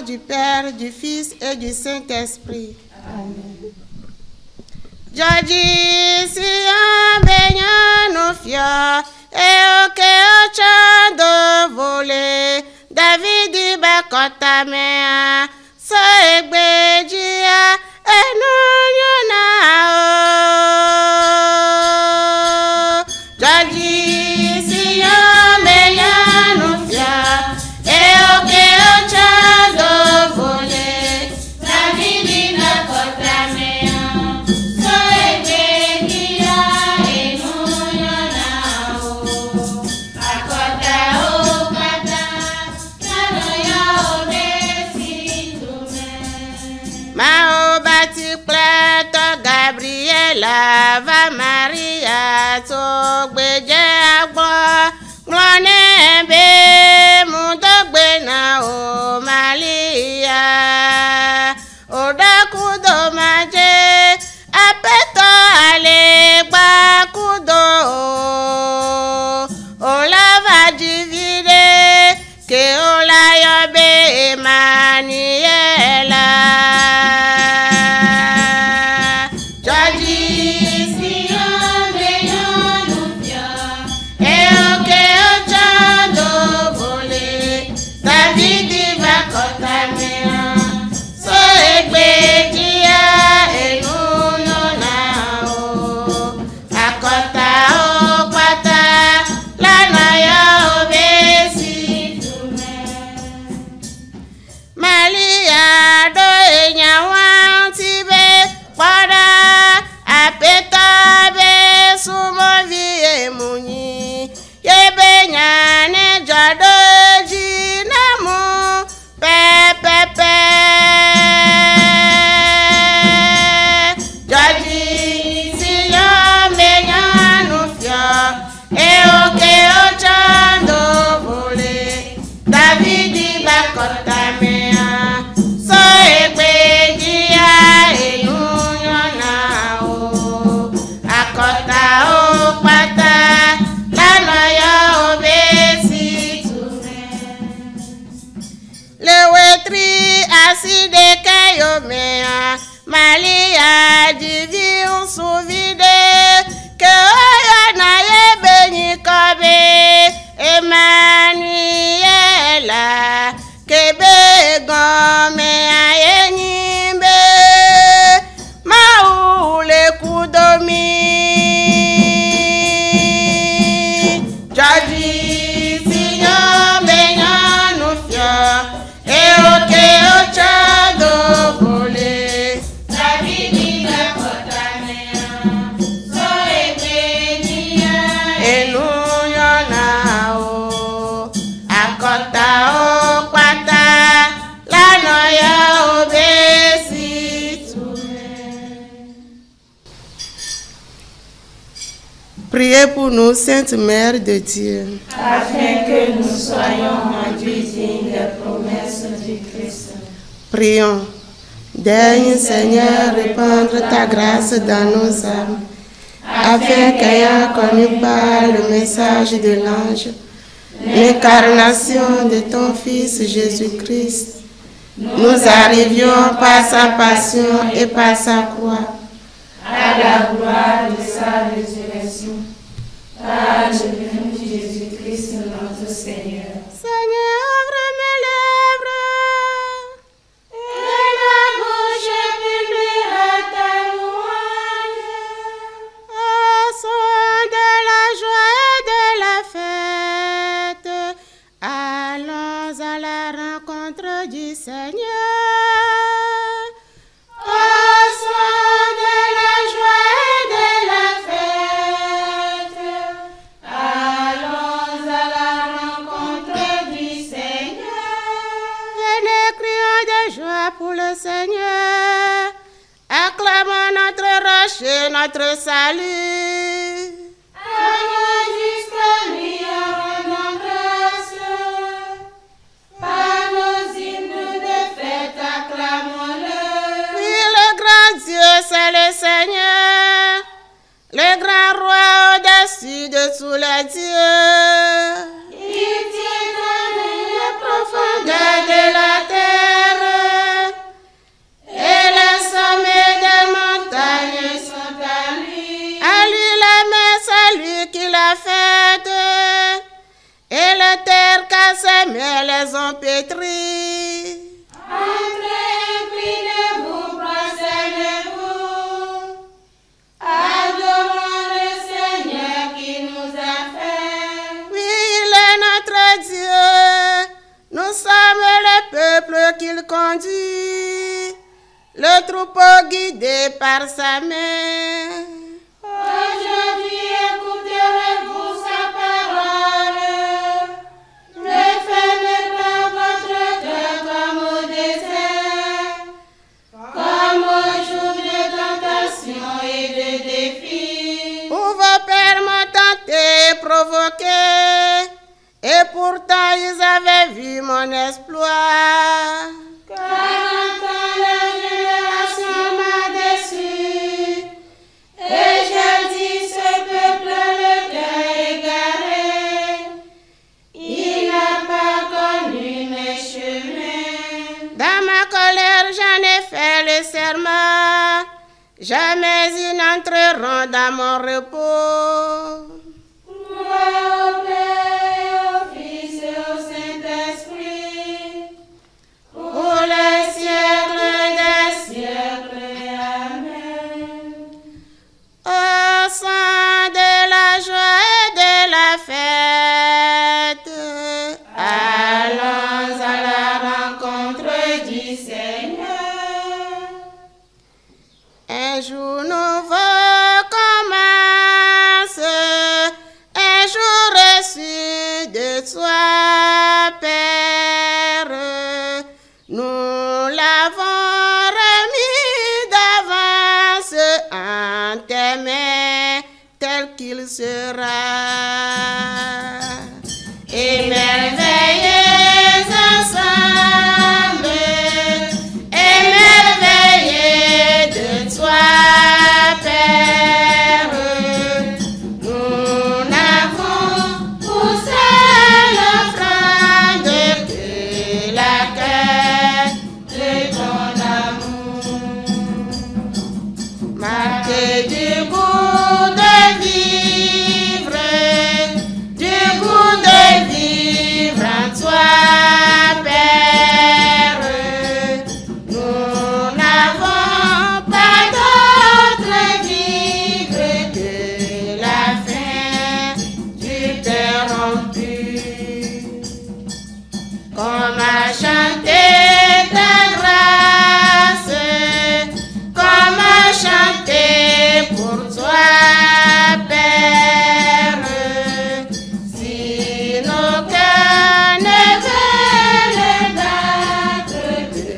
du Père, du Fils et du Saint-Esprit. Amen. Jadi siang benyan ufia e oke ochando vole David bakota mea so egbejia enunyo na o. Jadi siang benyan ufia e oke ochando vole David bakota mea. Gabriela Maria to gbeje agbo glone be mu dogbe na o Maria odakudo maje apeto ale gba kudo o lava divide ke o la yobe Emmanuela. Malia divine souvide que na ye beni kobe Emmanuela que begon me ayenimbe maule kudomi jadi sinyo benyanufia e oke ochado vole Priez pour nous, Sainte Mère de Dieu, afin que nous soyons rendus dignes des promesses du Christ. Prions. Daigne, Seigneur, répandre ta grâce dans nos âmes, afin qu'ayant connu par le message de l'ange, l'incarnation de ton Fils Jésus-Christ, nous arrivions par sa passion et par sa croix à la gloire de sa résurrection, par le nom de Jésus-Christ notre Seigneur. Seigneur, ouvre mes lèvres, et ma bouche publiera ta louange. Au son de la joie et de la fête, allons à la rencontre du Seigneur. Notre salut. Agneau jusqu'à lui, rendons grâce. Par nos hymnes de fête, acclamons-le. Oui, le grand Dieu, c'est le Seigneur, le grand roi au-dessus de tous les dieux. Il tient dans les profondeurs de la terre. la terre car ses mains les ont pétries. Entrez, inclinez-vous, prosternez-vous. Adorons le Seigneur qui nous a fait. Oui, il est notre Dieu. Nous sommes le peuple qu'il conduit, le troupeau guidé par sa main. Aujourd'hui, écouterez-vous sa parole. Ne fermez pas votre cœur comme au désert, comme au jour de tentation et de défi. Où vos pères m'ont tenté et provoqué, et pourtant ils avaient vu mon exploit. 40 ans, la génération m'a déçu, et j'ai dit, ce peuple le cœur égaré, il n'a pas connu mes chemins. Dans ma colère, j'en ai fait le serment, jamais ils n'entreront dans mon repos. Gloire au Père, au Fils et au Saint-Esprit, pour les siècles des siècles. Amen. Au son de la joie et de la fête, Allons à la rencontre du Seigneur. un jour nouveau commence, un jour reçu de toi, Père. Nous l'avons remis d'avance en tes mains, tel qu'il sera. Émerveillez ensemble, émerveillez de toi, Père. Nous n'avons poussé l'offrande que la quête de ton amour. Marqué du goût de vivre en toi, Père. Nous n'avons pas d'autre vivre que la fin du cœur rompu. Comme à chanter ta grâce, comme à chanter pour toi, Père. Si nos cœurs ne veulent battre de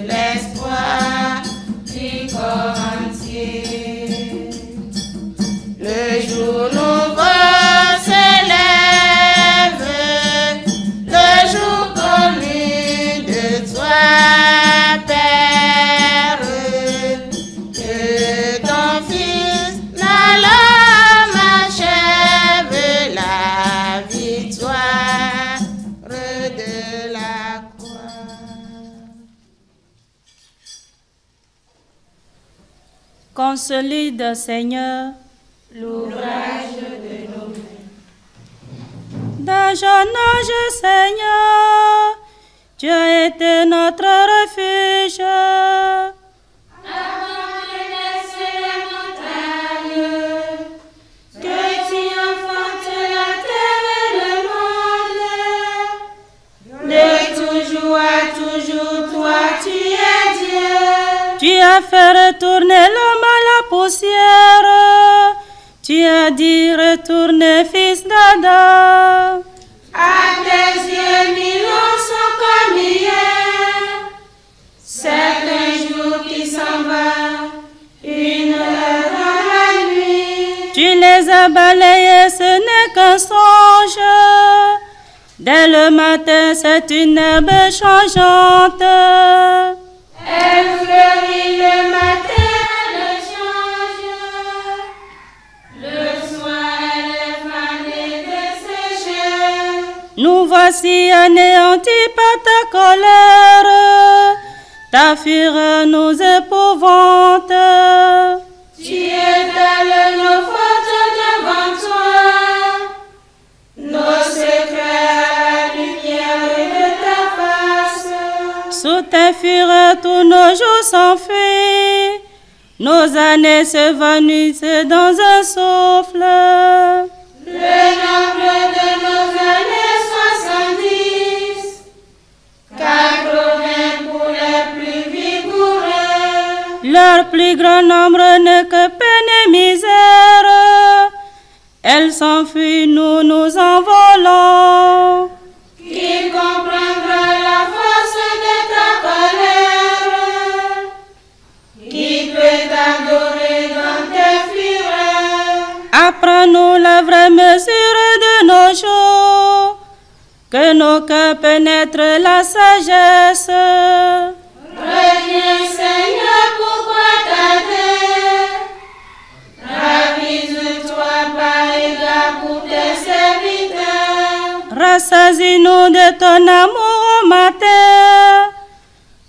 l'espoir du corps entier, le jour nouveau se lève, le jour connu de toi, Père. Que ton Fils, l'homme, achève la victoire de la croix. Consolide, Seigneur, L'ouvrage de nos mains. d'un jeune âge, Seigneur, tu as été notre refuge. Avant que naissent les montagnes, que tu enfantes la terre et le monde, de toujours à toujours, toi tu es Dieu. Tu as fait retourner l'homme à la poussière. Tu as dit retourne, fils d'Adam. À tes yeux, 1000 ans sont comme hier. C'est un jour qui s'en va, une heure dans la nuit. Tu les as balayés, ce n'est qu'un songe. Dès le matin, c'est une herbe changeante. Elle fleurit le matin, elle change. Le soir, elle est fanée desséchée. Nous voici anéantis par ta colère. Ta fureur nous épouvante. Tu étales nos fautes devant toi, nos secrets Sous tes fureurs, tous nos jours s'enfuient. Nos années se vanissent dans un souffle. Le nombre de nos années 70, 80 pour les plus vigoureux. Leur plus grand nombre n'est que peine et misère. Elles s'enfuient, nous nous envolons. Qui comprendra la force de ta colère? Qui peut t'adorer dans tes fureurs? Apprends-nous la vraie mesure de nos jours, que nos cœurs pénètrent la sagesse. Reviens Seigneur, pourquoi tarder? Ravise-toi par égard pour tes serviteurs. Rassasie-nous de ton amour au matin,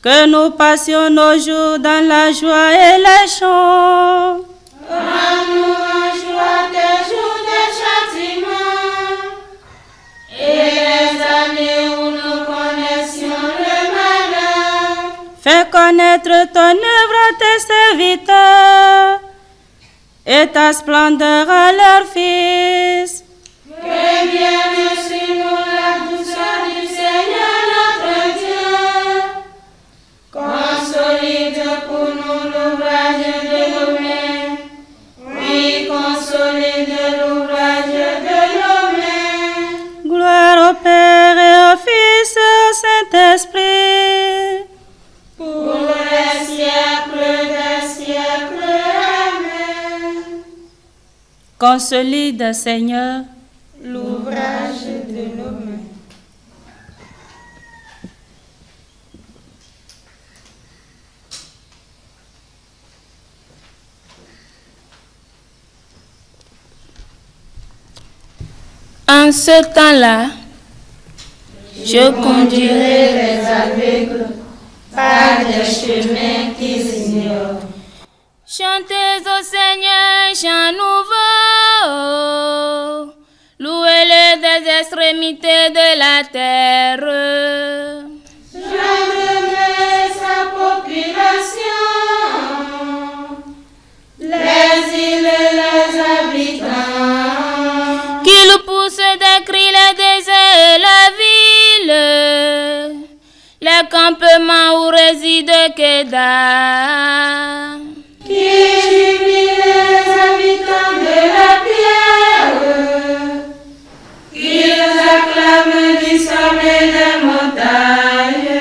que nous passions nos jours dans la joie et les chants. Rends-nous en joie tes jours de châtiment et les années où nous connaissions le malheur. Fais connaître ton œuvre à tes serviteurs et ta splendeur à leurs fils. Que vienne sur nous la douceur du Seigneur notre Dieu. Consolide pour nous l'ouvrage de nos mains. Oui, consolide l'ouvrage de nos mains. Gloire au Père et au Fils et au Saint-Esprit. Pour les siècles des siècles. Amen. Consolide, Seigneur, L'ouvrage de nos mains. En ce temps-là, Je conduirai les aveugles par des chemins qu'ils ignorent. chantez au Seigneur un chant nouveau, louez-le des extrémités de la terre. J'aimerai sa population, les îles et les habitants. Qu'il pousse des cris les déserts et la ville, les campements où réside Kedar. Qui jubile les habitants de la pierre, qu'ils acclament du sommet des montagnes.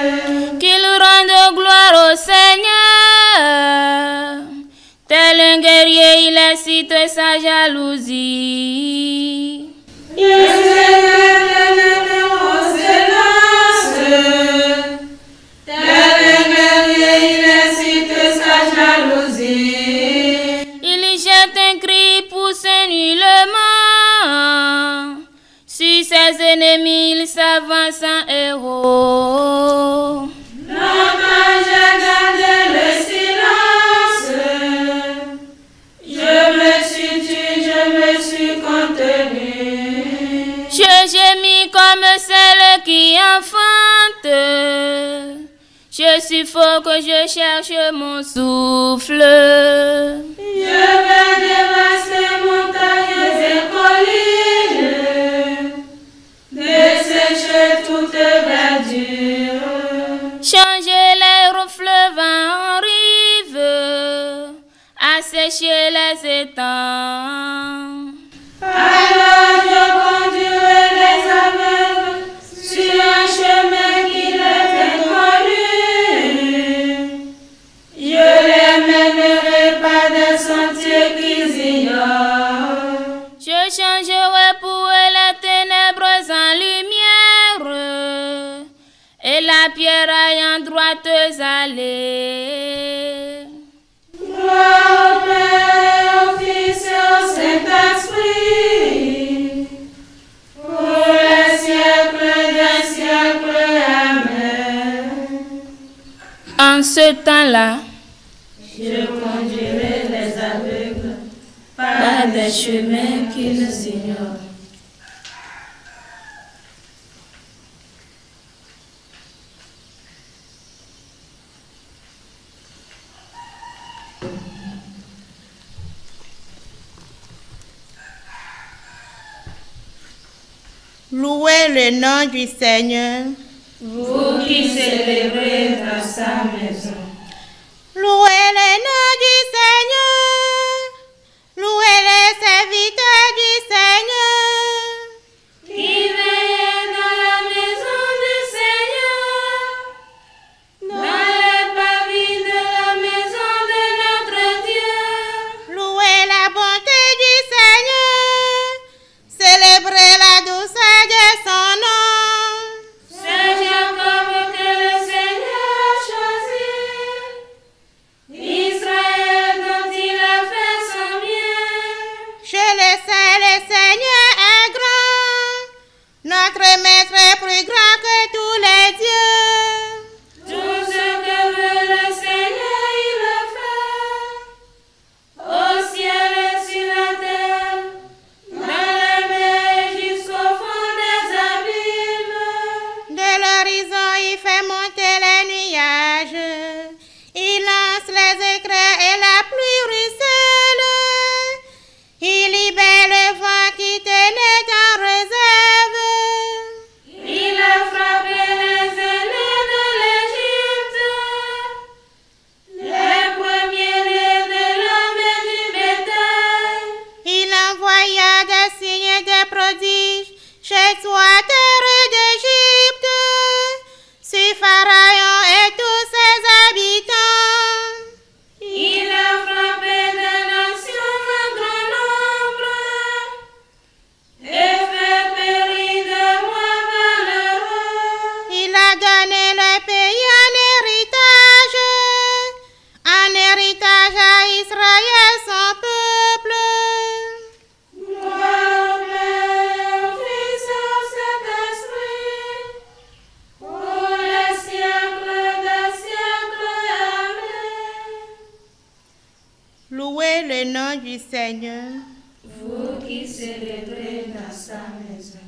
Qu'il rende gloire au Seigneur, tel un guerrier il incite sa jalousie. Il s'élève au silence, tel un guerrier il incite sa jalousie. Il jette un cri, pousse un hurlement, sur ses ennemis il s'avance en héros. Longtemps j'ai gardé le silence, je me suis tue, je me suis contenue. Je gémis comme celle qui enfante, je suffoque, je cherche mon souffle. Je vais dévaster montagnes et collines, dessécher toute verdure. Changer l'air au fleuve en rive, assécher les étangs. Alors je conduirai les aveugles sur un chemin qui leur est connu. Je les mènerai par des sentiers qu'ils ignorent. Je changerai pour eux les ténèbres en lumière et la pierre ayant droites allées. Gloire au Père et au Fils et au Saint-Esprit, pour les siècles des siècles. Amen. En ce temps-là, Je conduirai les aveugles par des chemins qu'ils ignorent. Louez le nom du Seigneur. Vous qui célébrez dans sa maison. Louez le nom du Seigneur. Louez les serviteurs du Seigneur. Qui veillent dans la maison du Seigneur, dans les parvis de la maison de notre Dieu. Louez la bonté du Seigneur. Célébrez la douceur de son nom. C'est Jacob que le Seigneur a choisi, Israël dont il a fait son bien. Je le sais, le Seigneur est grand. Notre Maître est plus grand que tous les dieux. Tout ce que veut le Seigneur, il le fait, au ciel et sur la terre, dans les mers jusqu'au fond des abîmes. De l'horizon, il fait monter les nuages. Il lance les éclairs et la pluie ruisselle. Il libère le vent qui tenait en réserve. Il a frappé les aînés de l'Égypte, les premiers-nés de l'homme et du bétail. Il envoya des signes et des prodiges chez toi, terre d'Égypte, sur Pharaon et tous ses habitants. Il a frappé des nations en grand nombre et fait périr des rois valeureux. Il a donné le pays en héritage à Israël, son peuple. Gloire au Père, au Fils et au Saint-Esprit, pour les siècles des siècles. Amen. Louez le nom du Seigneur. Vous qui célébrez dans sa maison.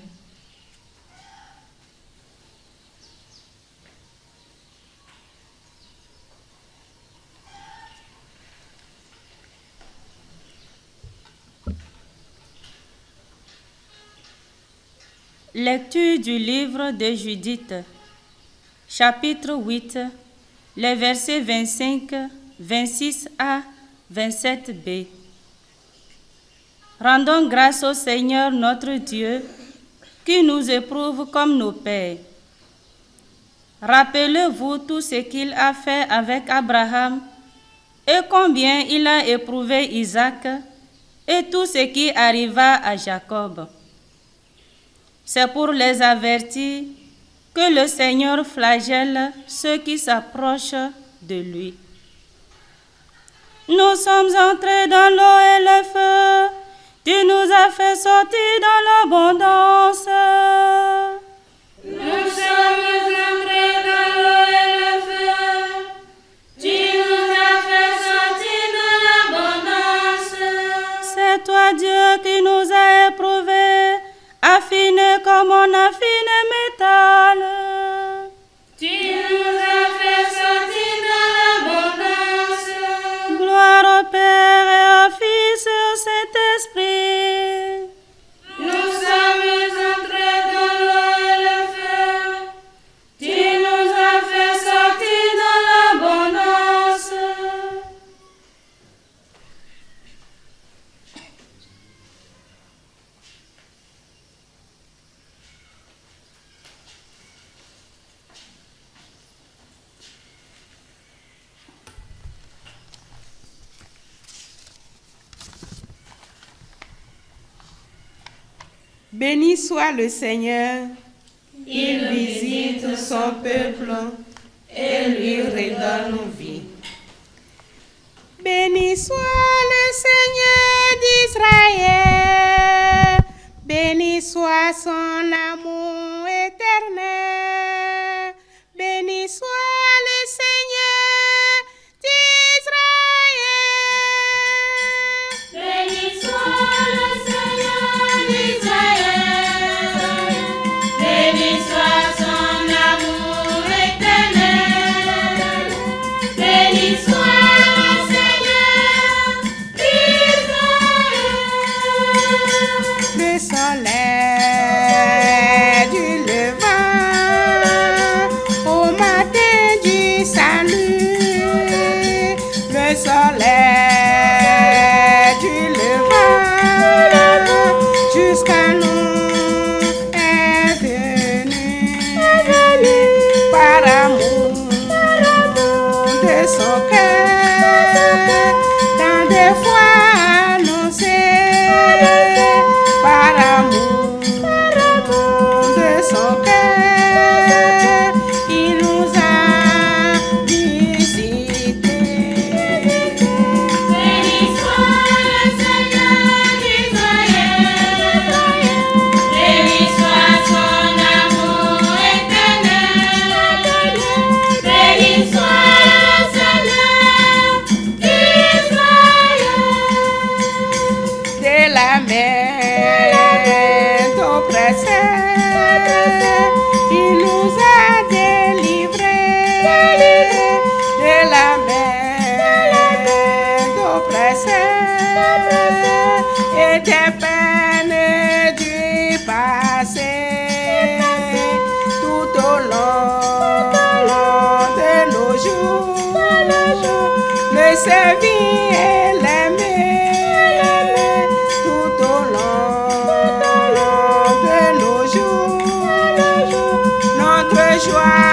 Lecture du livre de Judith, chapitre 8, les versets 25, 26a, 27b. Rendons grâce au Seigneur notre Dieu, qui nous éprouve comme nos pères. Rappelez-vous tout ce qu'il a fait avec Abraham et combien il a éprouvé Isaac et tout ce qui arriva à Jacob. C'est pour les avertir que le Seigneur flagelle ceux qui s'approchent de lui. Nous sommes entrés dans l'eau et le feu, tu nous as fait sortir dans l'abondance. Nous sommes entrés dans l'eau et le feu, tu nous as fait sortir dans l'abondance. C'est toi, Dieu, qui nous a éprouvés, affinés comme on affine un métal. Tu nous as fait sortir dans l'abondance. Gloire au Père et au Fils et au Saint-Esprit. Nous sommes entrés dans l'eau et le feu, tu nous as fait sortir dans l'abondance. Béni soit le Seigneur. Il visite son peuple et lui redonne vie. Béni soit le Seigneur d'Israël. Béni soit son amour éternel. Béni soit le Seigneur d'Israël. Béni soit le Seigneur d'Israël. Béni soit son amour éternel. Béni soit le Seigneur d'Israël. Le soleil Il nous a délivrés de la main d'oppresseurs et des peines du passé. Tout au long de nos jours, le servir et l'aimer. Tout au long de nos jours, notre joie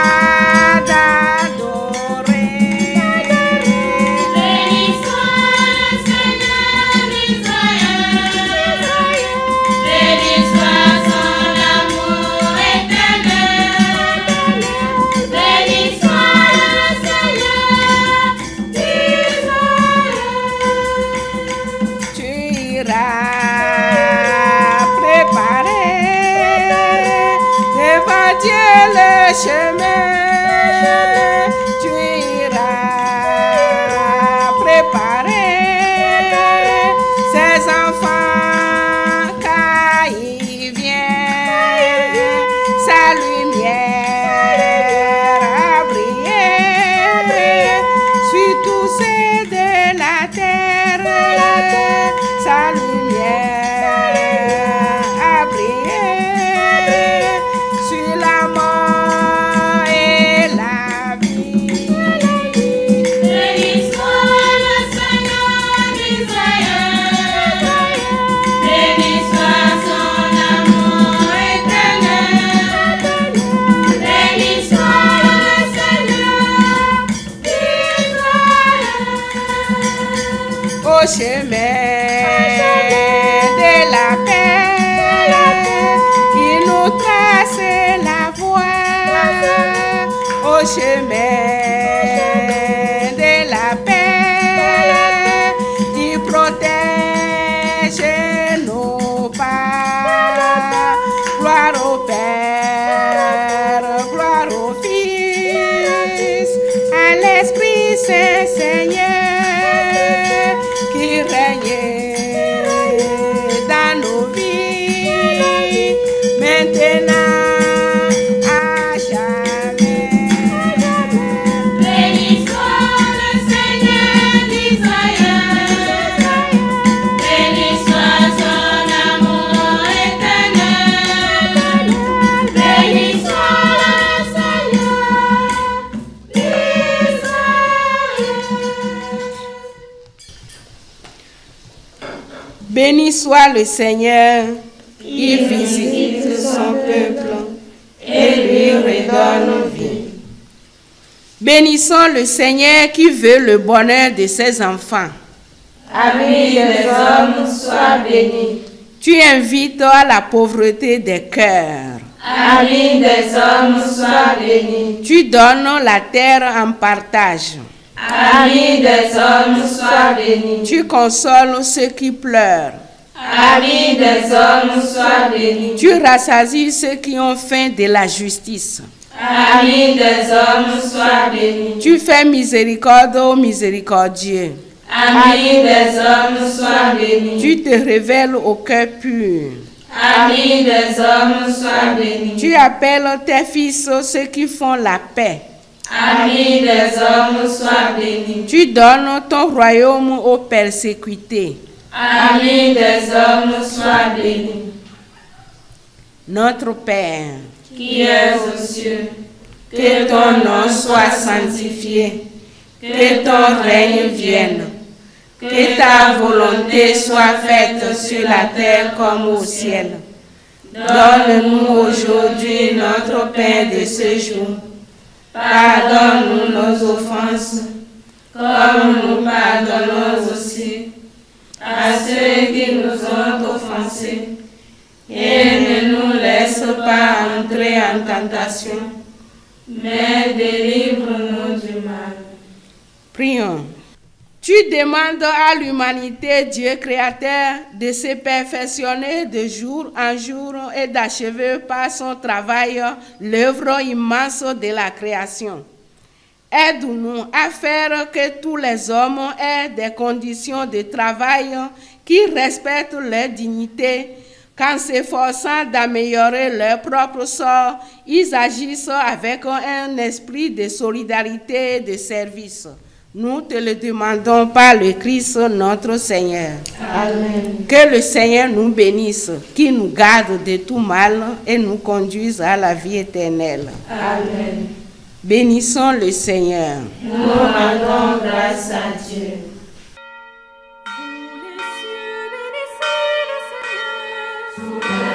d'adorer. Béni soit le Seigneur d'Israël, béni soit son amour éternel, béni soit le Seigneur d'Israël. Tu iras préparer devant Dieu le chemin. Tu iras préparer ses enfants car il vient. Sa lumière a brillé sur tous ceux de la terre. Sa lumière a brillé sur la mort et la vie. Béni soit le Seigneur d'Israël, béni soit son amour éternel, béni soit le Seigneur d'Israël. Au chemin de la paix, il nous trace la voie. Au chemin de la paix, il protège nos pas. Gloire au Père, gloire au Fils, à l'Esprit Saint Seigneur, qui règne dans nos vies, maintenant à jamais. Béni soit le Seigneur d'Israël, béni soit son amour éternel, béni soit le Seigneur d'Israël. Béni soit le Seigneur, il visite son peuple et lui redonne vie. Bénissons le Seigneur qui veut le bonheur de ses enfants. Amis des hommes, sois béni. Tu invites à la pauvreté des cœurs. Amis des hommes, sois béni. Tu donnes la terre en partage. Amis des hommes, sois béni. Tu consoles ceux qui pleurent. Amis des hommes, sois béni. Tu rassasies ceux qui ont faim de la justice. Amis des hommes, sois béni. Tu fais miséricorde aux miséricordieux. Amis des hommes, sois béni. Tu te révèles au cœur pur. Amis des hommes, sois béni. Tu appelles tes fils ceux qui font la paix. Amis des hommes, sois béni. Tu donnes ton royaume aux persécutés. Amis des hommes, sois béni. Notre Père, Qui es aux cieux, que ton nom soit sanctifié, que ton règne vienne, que ta volonté soit faite sur la terre comme au ciel. Donne-nous aujourd'hui notre pain de ce jour. Pardonne-nous nos offenses, comme nous pardonnons aussi à ceux qui nous ont offensés. Et ne nous laisse pas entrer en tentation, mais délivre-nous du mal. Prions. Tu demandes à l'humanité, Dieu créateur, de se perfectionner de jour en jour et d'achever par son travail l'œuvre immense de la création. Aide-nous à faire que tous les hommes aient des conditions de travail qui respectent leur dignité, Qu'en s'efforçant d'améliorer leur propre sort, ils agissent avec un esprit de solidarité et de service. Nous te le demandons par le Christ notre Seigneur. Amen. Que le Seigneur nous bénisse, qu'il nous garde de tout mal et nous conduise à la vie éternelle. Amen. Bénissons le Seigneur. Nous rendons grâce à Dieu. Sous les cieux, bénissez le Seigneur.